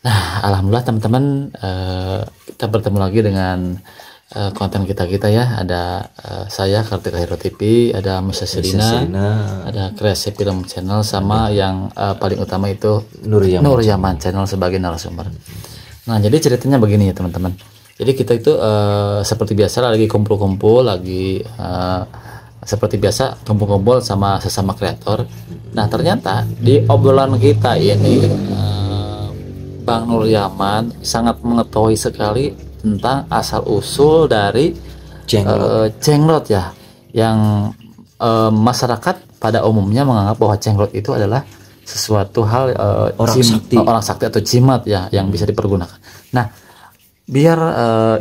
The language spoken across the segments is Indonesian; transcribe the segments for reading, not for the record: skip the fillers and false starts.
Nah, alhamdulillah teman-teman, kita bertemu lagi dengan konten kita ya. Ada saya Kartika Hero TV, ada Misa Serina, ada Kreasi Film Channel, sama yang paling utama itu Nur Yaman Channel sebagai narasumber. Nah, jadi ceritanya begini ya teman-teman. Jadi kita itu seperti biasa lagi kumpul-kumpul, lagi seperti biasa kumpul-kumpul sama sesama kreator. Nah, ternyata di obrolan kita ini Bang Nur Yaman sangat mengetahui sekali tentang asal usul dari jenglot ya, yang masyarakat pada umumnya menganggap bahwa jenglot itu adalah sesuatu hal orang sakti atau jimat ya, yang bisa dipergunakan. Nah, biar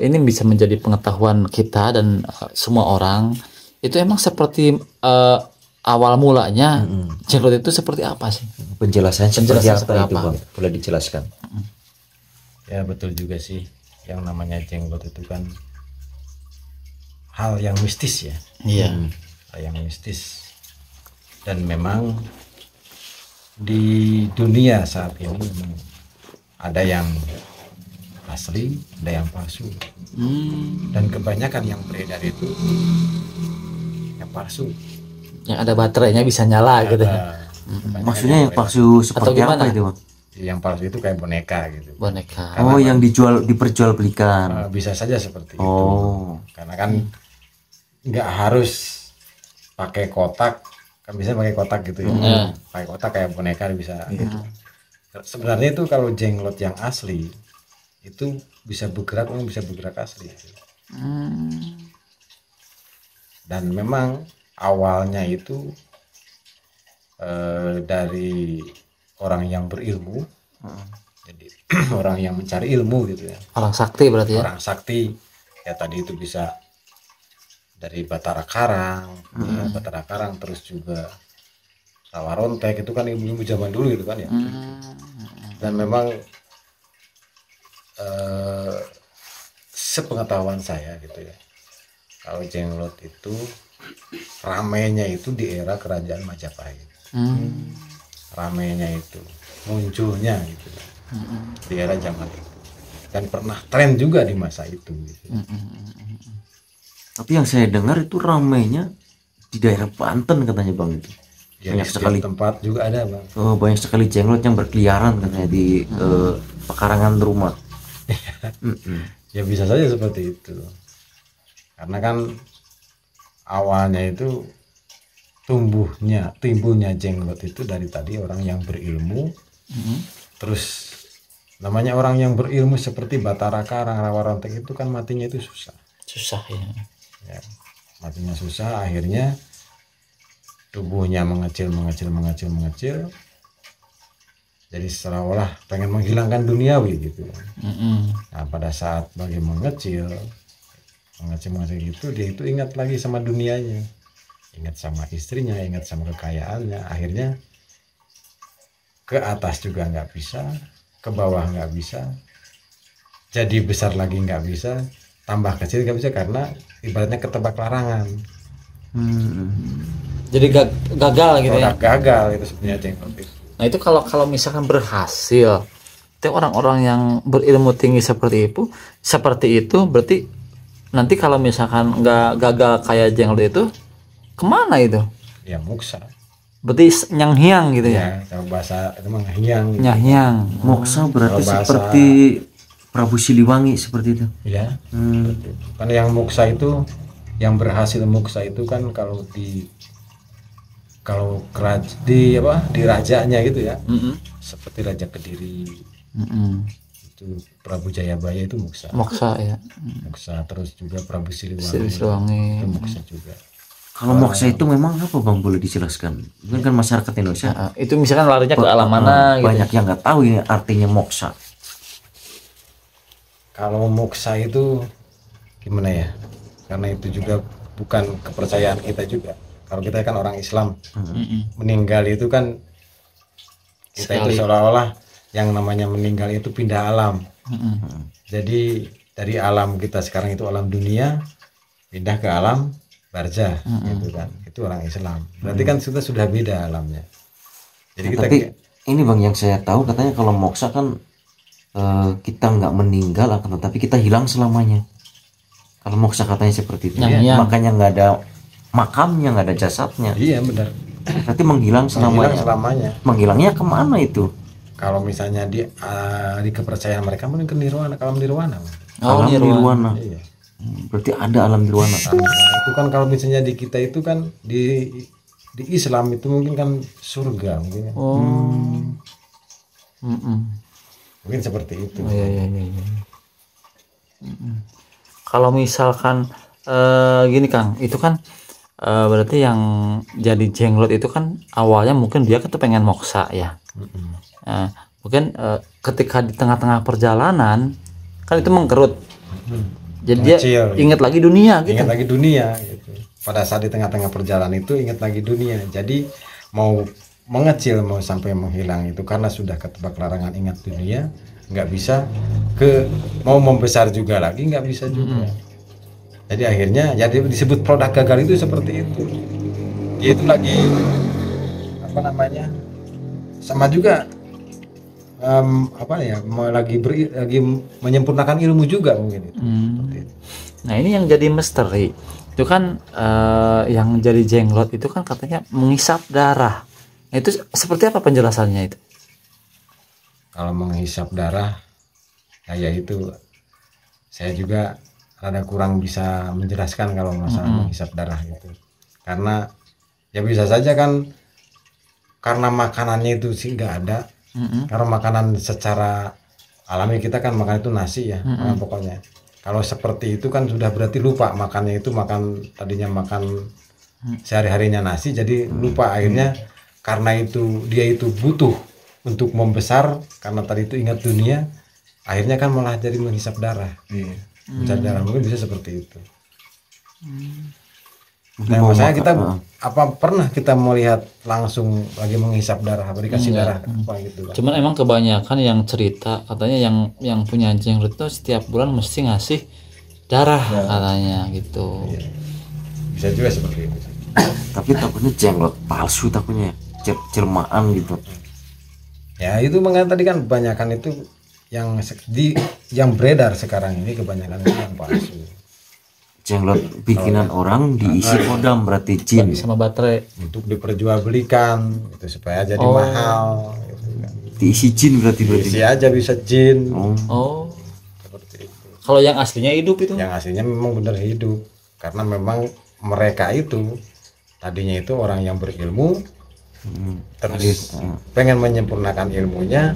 ini bisa menjadi pengetahuan kita dan semua orang, itu emang seperti awal mulanya jenglot itu seperti apa sih? Penjelasan seperti apa itu, Bang? Boleh dijelaskan? Ya betul juga sih, yang namanya jenglot itu kan hal yang mistis ya. Iya. Hal yang mistis, dan memang di dunia saat ini memang ada yang asli, ada yang palsu. Dan kebanyakan yang beredar itu yang palsu. Yang ada baterainya bisa nyala gitu. Maksudnya yang palsu seperti apa itu, Bang? Yang palsu itu kayak boneka gitu. Boneka. Karena yang diperjualbelikan. Bisa saja seperti itu. Karena kan nggak harus pakai kotak, kan bisa pakai kotak gitu ya. Pakai kotak kayak boneka bisa gitu. Sebenarnya itu kalau jenglot yang asli itu bisa bergerak, memang bisa bergerak asli. Dan memang awalnya itu dari orang yang berilmu, jadi orang yang mencari ilmu gitu ya. Orang sakti berarti ya. Orang sakti ya, tadi itu bisa dari Batara Karang, ya, Batara Karang, terus juga Rawa Rontek, itu kan ilmu zaman dulu gitu kan ya. Dan memang sepengetahuan saya gitu ya, kalau jenglot itu ramainya itu di era kerajaan Majapahit. Ramainya itu munculnya gitu di era zaman itu, dan pernah tren juga di masa itu gitu. Tapi yang saya dengar itu ramainya di daerah Banten katanya, Bang, itu Ya, banyak sekali tempat juga ada, Bang. Banyak sekali jenglot yang berkeliaran katanya di pekarangan rumah. Ya bisa saja seperti itu, karena kan awalnya itu timbulnya jenglot itu dari tadi orang yang berilmu. Terus namanya orang yang berilmu seperti Batara Karang, Rawa Rontek itu kan matinya itu susah ya, matinya susah. Akhirnya tubuhnya mengecil, jadi seolah-olah pengen menghilangkan duniawi gitu. Nah, pada saat bagi mengecil gitu, dia itu ingat lagi sama dunianya, ingat sama istrinya, ingat sama kekayaannya. Akhirnya ke atas juga nggak bisa, ke bawah nggak bisa, jadi besar lagi nggak bisa, tambah kecil nggak bisa, karena ibaratnya ketebak larangan. Jadi gagal gitu ya. Gagal itu sebenarnya jenglot itu. Nah, itu kalau misalkan berhasil, itu orang-orang yang berilmu tinggi seperti itu berarti nanti kalau misalkan nggak gagal kayak jenglot itu, kemana itu? Ya moksa. Berarti nyanghyang gitu ya. Kalau bahasa itu mah hyang. Gitu. Nyanghyang. Moksa berarti seperti Prabu Siliwangi seperti itu. Ya. Kan yang moksa itu, yang berhasil moksa itu kan kalau di rajanya gitu ya. Seperti Raja Kediri. Itu Prabu Jayabaya itu moksa ya. Moksa, terus juga Prabu Siliwangi itu moksa juga. Kalau moksa itu memang apa, Bang, boleh dijelaskan? Mungkin kan masyarakat Indonesia itu misalkan larinya ke alam mana gitu. Banyak yang nggak tahu ini artinya moksa. Kalau moksa itu gimana ya, karena itu juga bukan kepercayaan kita juga. Kalau kita kan orang Islam, meninggal itu kan kita itu seolah-olah yang namanya meninggal itu pindah alam. Jadi dari alam kita sekarang itu alam dunia, pindah ke alam barzah gitu kan. Itu orang Islam. Berarti kan kita sudah beda alamnya. Jadi kita tapi ini, Bang, yang saya tahu katanya kalau moksa kan kita nggak meninggal akan tetapi kita hilang selamanya. Kalau moksa katanya seperti itu. Makanya nggak ada makamnya, nggak ada jasadnya. Iya benar. Berarti menghilang selamanya. Menghilangnya kemana itu? Kalau misalnya di kepercayaan mereka mungkin ke nirwana, alam nirwana. Alam nirwana. Iya. Berarti ada alam nirwana. Itu kan kalau misalnya di kita itu kan di Islam itu mungkin kan surga mungkin. Mungkin seperti itu. Iya. Kalau misalkan gini Kang, itu kan berarti yang jadi jenglot itu kan awalnya mungkin dia tuh pengen moksa ya. Mungkin ketika di tengah-tengah perjalanan kan itu mengkerut. Jadi dia ingat lagi dunia gitu. Ingat lagi dunia gitu. Pada saat di tengah-tengah perjalanan itu ingat lagi dunia. Jadi mau mengecil mau sampai menghilang itu karena sudah ketebak larangan ingat dunia, nggak bisa mau membesar juga lagi nggak bisa juga. Jadi akhirnya jadi disebut produk gagal itu seperti itu. Dia itu lagi sama juga lagi menyempurnakan ilmu juga mungkin itu. Seperti itu. Nah ini yang jadi misteri itu kan yang jadi jenglot itu kan katanya menghisap darah. Nah, itu seperti apa penjelasannya itu? Kalau menghisap darah, ya itu saya juga rada kurang bisa menjelaskan kalau masalah menghisap darah itu. Karena ya bisa saja kan karena makanannya itu sih nggak ada. Karena makanan secara alami kita kan makan itu nasi ya, makan pokoknya. Kalau seperti itu kan sudah berarti lupa makannya itu tadinya makan sehari-harinya nasi, jadi lupa akhirnya karena itu dia itu butuh untuk membesar karena tadi itu ingat dunia, akhirnya kan malah jadi menghisap darah. Mencari darah mungkin bisa seperti itu. Nah, maksudnya kita pernah kita melihat langsung lagi menghisap darah, dikasih darah apa gitu kan. Cuman emang kebanyakan yang cerita katanya yang punya jenglot itu setiap bulan mesti ngasih darah katanya gitu. Iya. Bisa juga seperti itu. Tapi takutnya jenglot palsu, takutnya jelmaan gitu. Ya itu makanya tadi kan kebanyakan itu yang beredar sekarang ini kebanyakan itu yang palsu. Jenglot bikinan orang diisi kodam berarti jin sama baterai untuk diperjualbelikan itu supaya jadi mahal gitu kan. Diisi jin berarti diisi aja bisa jin. Seperti itu. Kalau yang aslinya hidup itu? Yang aslinya memang benar hidup karena memang mereka itu tadinya itu orang yang berilmu terus pengen menyempurnakan ilmunya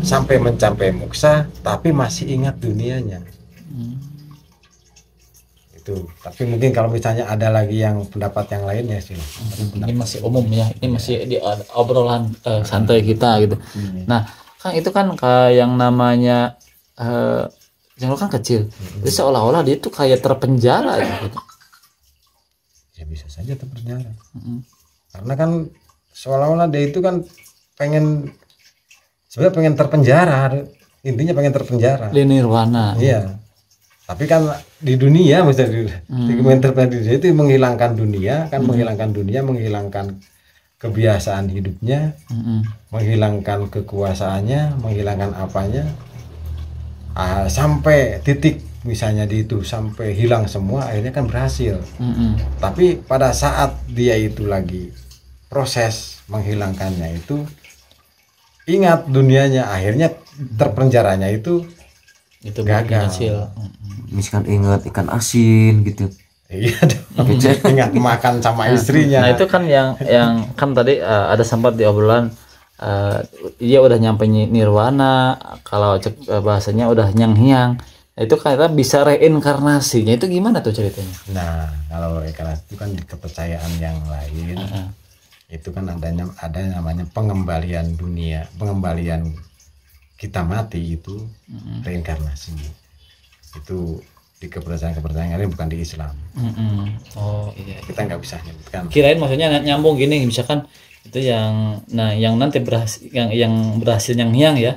sampai mencapai moksa tapi masih ingat dunianya. Itu. Tapi mungkin kalau misalnya ada lagi yang pendapat yang lain ya sih. Ini masih umum ya, ini masih di obrolan santai kita gitu. Nah, kan itu kan kayak yang namanya jenglot kan kecil. Jadi seolah-olah dia tuh kayak terpenjara gitu. Ya bisa saja terpenjara. Karena kan seolah-olah dia itu kan sebenarnya pengen terpenjara, intinya pengen terpenjara. Di nirwana. Iya. Tapi kan di dunia misalnya di itu menghilangkan dunia kan, menghilangkan kebiasaan hidupnya, menghilangkan kekuasaannya, menghilangkan apanya, sampai titik misalnya di itu sampai hilang semua, akhirnya kan berhasil. Tapi pada saat dia itu lagi proses menghilangkannya itu ingat dunianya, akhirnya terpenjaranya itu gagal. Misalkan ingat ikan asin gitu. Iya dong. Ingat makan sama istrinya. Nah itu kan yang kan tadi ada sempat di obrolan dia udah nyampe nirwana, kalau bahasanya udah nyang-hyang. Nah, itu kata bisa reinkarnasinya, itu gimana tuh ceritanya? Nah kalau reinkarnasi itu kan di kepercayaan yang lain, itu kan ada namanya pengembalian dunia, pengembalian kita mati itu reinkarnasi. Itu di kepercayaan lain, bukan di Islam. Oh iya. Kita nggak bisa nyebutkan. Kirain maksudnya nyambung gini, misalkan itu yang nanti berhasil yang berhasil yang ya.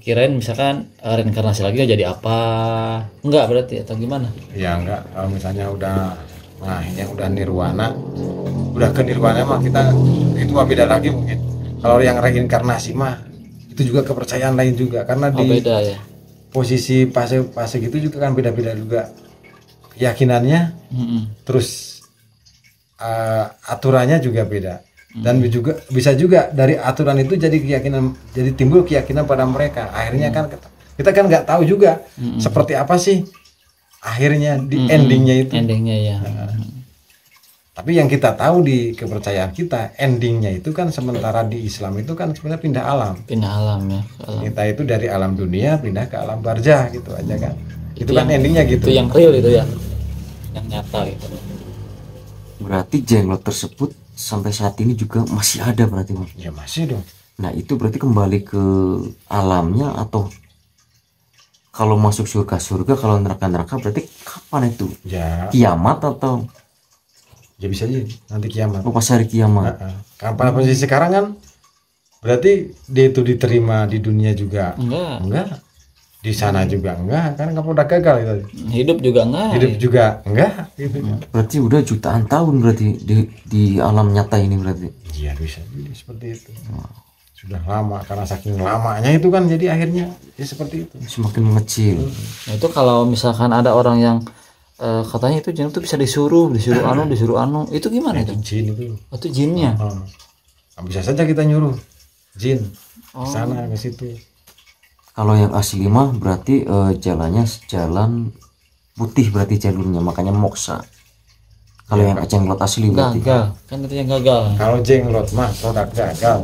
Kirain misalkan reinkarnasi lagi jadi apa? Enggak berarti atau gimana? Ya enggak, kalau misalnya yang udah nirwana, udah ke nirwana mah kita itu mah beda lagi mungkin. Kalau yang reinkarnasi mah itu juga kepercayaan lain juga, karena di beda ya. Posisi fase gitu juga kan beda-beda juga keyakinannya, terus aturannya juga beda, dan juga bisa juga dari aturan itu jadi keyakinan, jadi timbul keyakinan pada mereka. Akhirnya kan kita kan nggak tahu juga seperti apa sih akhirnya di endingnya itu. Endingnya ya. Tapi yang kita tahu di kepercayaan kita, endingnya itu kan sementara di Islam itu kan sebenarnya pindah alam. Pindah alam ya. Kita itu dari alam dunia pindah ke alam barzah gitu aja kan. Itu kan endingnya gitu. Itu yang real itu ya. Yang nyata gitu. Berarti jenglot tersebut sampai saat ini juga masih ada berarti, Bang? Ya masih dong. Nah, itu berarti kembali ke alamnya, atau kalau masuk surga, kalau neraka berarti kapan itu? Ya. Kiamat atau? Ya bisa aja nanti kiamat. Oh, pas hari kiamat. Kan pada posisi sekarang kan berarti dia itu diterima di dunia juga enggak, di sana juga enggak, kan kamu udah gagal itu. Hidup juga enggak gitu. Berarti udah jutaan tahun berarti di alam nyata ini berarti. Iya, bisa jadi seperti itu. Sudah lama, karena saking lamanya itu kan jadi akhirnya ya seperti itu, semakin mengecil. Nah, itu kalau misalkan ada orang yang katanya itu jin itu bisa disuruh anu, itu gimana itu? Jin itu. Itu jinnya. Bisa saja kita nyuruh jin ke sana ke situ. Kalau yang asli mah berarti jalannya jalan putih berarti jalurnya, makanya moksa. Kalau yang jenglot asli berarti gagal, kan itu yang gagal. Kalau jenglot mah produk gagal.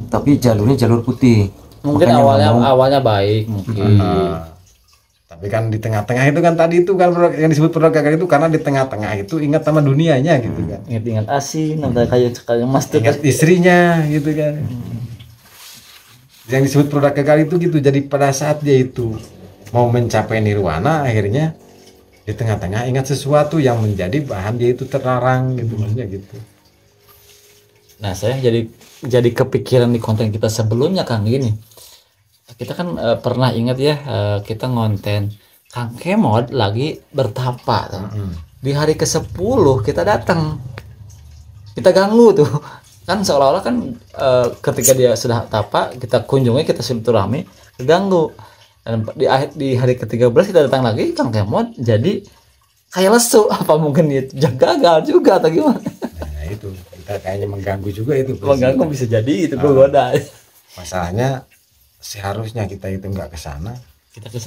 Tapi jalurnya jalur putih. Mungkin awalnya baik mungkin. Tapi kan di tengah-tengah itu kan tadi itu kan yang disebut produk gagal itu karena di tengah-tengah itu ingat sama dunianya gitu kan. Ingat asin, ada kayak mas tuh. Ingat istrinya gitu kan. Yang disebut produk gagal itu gitu. Jadi pada saat dia itu mau mencapai nirwana, akhirnya di tengah-tengah ingat sesuatu yang menjadi bahan dia itu terlarang gitu, maksudnya gitu. Nah, saya jadi kepikiran di konten kita sebelumnya Kang gini. Kita kan pernah ingat ya, kita ngonten Kang Kemod lagi bertapa tuh. Di hari ke-10 kita datang. Kita ganggu tuh. Kan seolah-olah kan ketika dia sudah tapa, kita kunjungi, kita silaturahmi, terganggu. Dan di hari ke-13 kita datang lagi, Kang Kemod jadi kayak lesu. Apa mungkin dia gagal juga atau gimana? Nah, itu kita kayaknya mengganggu juga itu. Mengganggu bisa jadi itu goda. Masalahnya seharusnya kita itu nggak ke sana, kita ke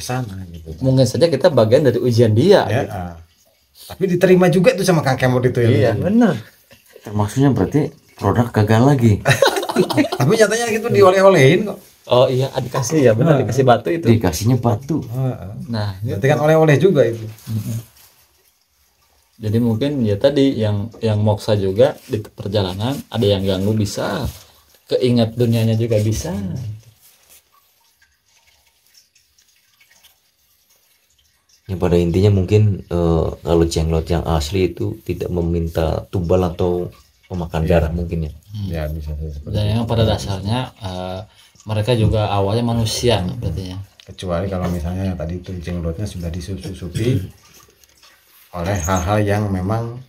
sana gitu. Mungkin saja kita bagian dari ujian dia ya, gitu. Tapi diterima juga itu sama Kang Kemod itu ya. Iya benar. Termaksudnya berarti produk gagal lagi. Tapi nyatanya gitu dioleh-olehin kok. Oh iya, dikasih ya benar, dikasih batu itu. Dikasihnya batu. Nah, berarti kan oleh-oleh juga itu. Jadi mungkin ya tadi yang moksa juga di perjalanan, ada yang ganggu bisa, keingat dunianya juga bisa. Ya, pada intinya mungkin kalau jenglot yang asli itu tidak meminta tumbal atau pemakan darah mungkin ya. Ya bisa seperti Dan yang pada dasarnya mereka juga awalnya manusia berarti ya. Kecuali kalau misalnya tadi itu jenglotnya sudah disusupi oleh hal-hal yang memang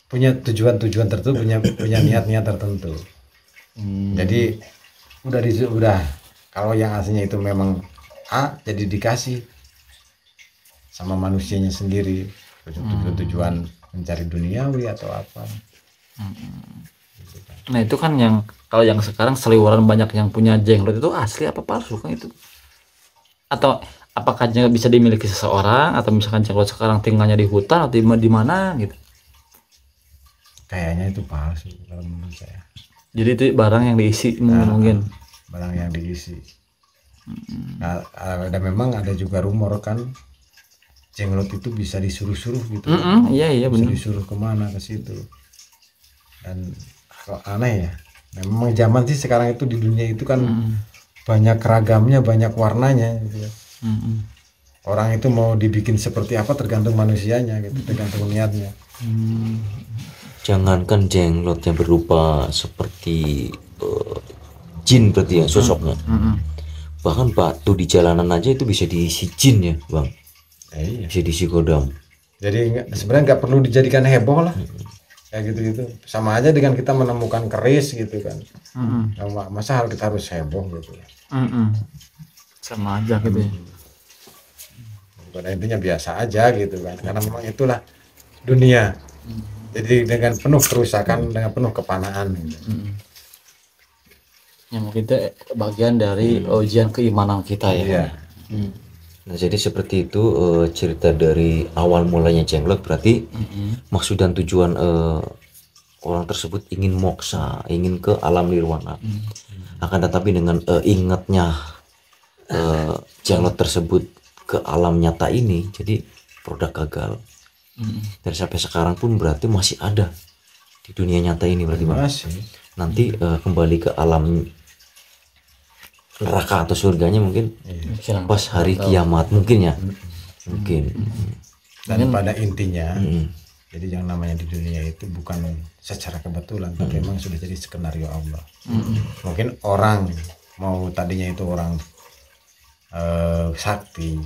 punya tujuan-tujuan tertentu, punya niat-niat tertentu. Jadi udah kalau yang aslinya itu memang A, jadi dikasih sama manusianya sendiri tujuan mencari duniawi atau apa. Nah itu kan yang kalau yang sekarang seliweran banyak yang punya jenglot itu asli apa palsu kan itu? Atau apakah jenglot bisa dimiliki seseorang, atau misalkan jenglot sekarang tinggalnya di hutan atau di mana gitu? Kayaknya itu palsu kalau menurut saya. Jadi itu barang yang diisi mungkin. Barang yang diisi. Nah, memang ada juga rumor kan jenglot itu bisa disuruh-suruh gitu. Iya benar. Disuruh kemana, ke situ. Dan kalau aneh ya, memang zaman sih sekarang itu di dunia itu kan banyak ragamnya, banyak warnanya gitu ya. Orang itu mau dibikin seperti apa tergantung manusianya gitu, tergantung niatnya. Jangankan jenglot yang berupa seperti jin berarti ya sosoknya. Bahkan batu di jalanan aja itu bisa diisi jin ya bang. Iya. Bisa diisi kodam. Jadi sebenarnya nggak perlu dijadikan heboh lah. kayak gitu sama aja dengan kita menemukan keris gitu kan. Masa kita harus heboh gitu. Sama aja gitu ya. Pada intinya biasa aja gitu kan, karena memang itulah dunia. Jadi dengan penuh kerusakan, dengan penuh kepanaan gitu. Ya mungkin itu bagian dari ujian keimanan kita ya. Iya. Nah, jadi seperti itu cerita dari awal mulanya Jenglot. Berarti maksud dan tujuan orang tersebut ingin moksa, ingin ke alam nirwana. Akan tetapi dengan ingatnya Jenglot tersebut ke alam nyata ini, jadi produk gagal. Dan sampai sekarang pun berarti masih ada di dunia nyata ini berarti Bang. Masih. Nanti kembali ke alam neraka atau surganya mungkin pas hari kiamat mungkin ya. Mungkin. Dan pada intinya jadi yang namanya di dunia itu bukan secara kebetulan, tapi memang sudah jadi skenario Allah. Mungkin orang mau tadinya itu orang sakti,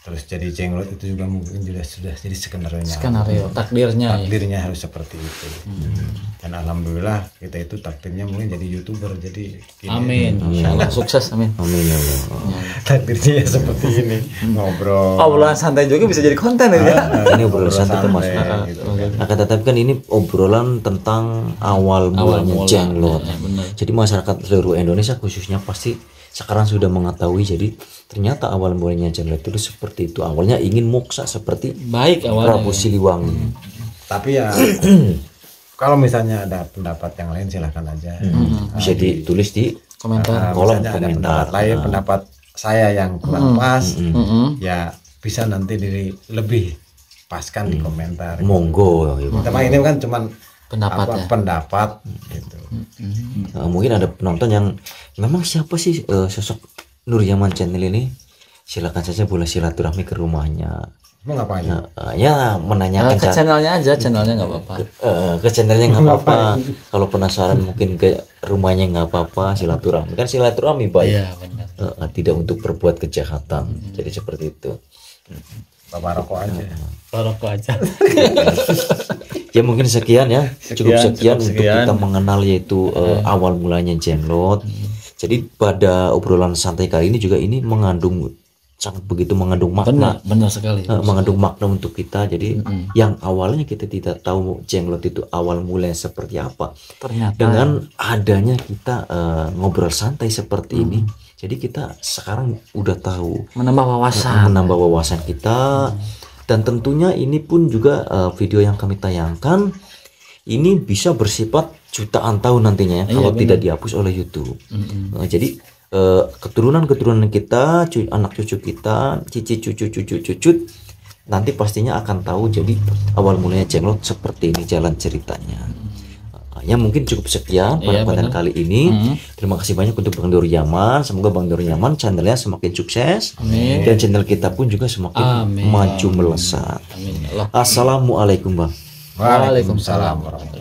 terus jadi Jenglot itu juga mungkin sudah jadi skenario takdirnya harus seperti itu. Dan alhamdulillah kita itu takdirnya mungkin jadi YouTuber, jadi gini. Amin. Insyaallah sukses, amin. Amin ya Allah. Takdirnya seperti ini, ngobrol. Obrolan santai juga bisa jadi konten ya. Ini obrolan santai termasuk. Gitu. Akan tetapi kan ini obrolan tentang awal mulanya Jenglot. Jadi masyarakat seluruh Indonesia khususnya pasti sekarang sudah mengetahui, jadi ternyata awal mulanya Jenglot itu seperti itu. Awalnya ingin moksa seperti baik awalnya Prabu Siliwangi. Tapi ya kalau misalnya ada pendapat yang lain silahkan aja. Bisa ditulis di komentar. kolom misalnya ada komentar. pendapat lain, pendapat saya yang kurang pas, ya bisa nanti lebih paskan di komentar. Monggo ya, Bang. Tapi ini kan cuman pendapat gitu. Mungkin ada penonton yang memang siapa sih sosok Nur Yaman Channel ini, silakan saja boleh silaturahmi ke rumahnya. Mau ngapain? Ya menanyakan ke channelnya aja, channelnya nggak apa-apa. Ke channelnya nggak apa-apa. Kalau penasaran mungkin ke rumahnya nggak apa-apa, silaturahmi. Kan silaturahmi baik. Iya benar. Tidak untuk berbuat kejahatan. Jadi seperti itu. Bapak rokok aja. Rokok aja. Ya mungkin sekian ya. Cukup sekian untuk sekian. kita mengenal yaitu awal mulanya Jenglot. Jadi pada obrolan santai kali ini juga ini mengandung sangat begitu mengandung makna. Benar sekali. Mengandung makna untuk kita. Jadi yang awalnya kita tidak tahu Jenglot itu awal mulanya seperti apa. Ternyata Dengan adanya kita ngobrol santai seperti ini, jadi kita sekarang udah tahu, menambah wawasan kita. Dan tentunya ini pun juga video yang kami tayangkan ini bisa bersifat jutaan tahun nantinya ya, kalau tidak dihapus oleh YouTube. Jadi keturunan kita, anak cucu kita, cicit cucu nanti pastinya akan tahu jadi awal mulanya Jenglot seperti ini jalan ceritanya. Ya mungkin cukup sekian pada konten kali ini. Terima kasih banyak untuk Bang Nur Yaman. Semoga Bang Nur Yaman channelnya semakin sukses. Amin. Dan channel kita pun juga semakin maju melesat. Amin. Assalamualaikum Bang. Waalaikumsalam warahmatullahi wabarakatuh.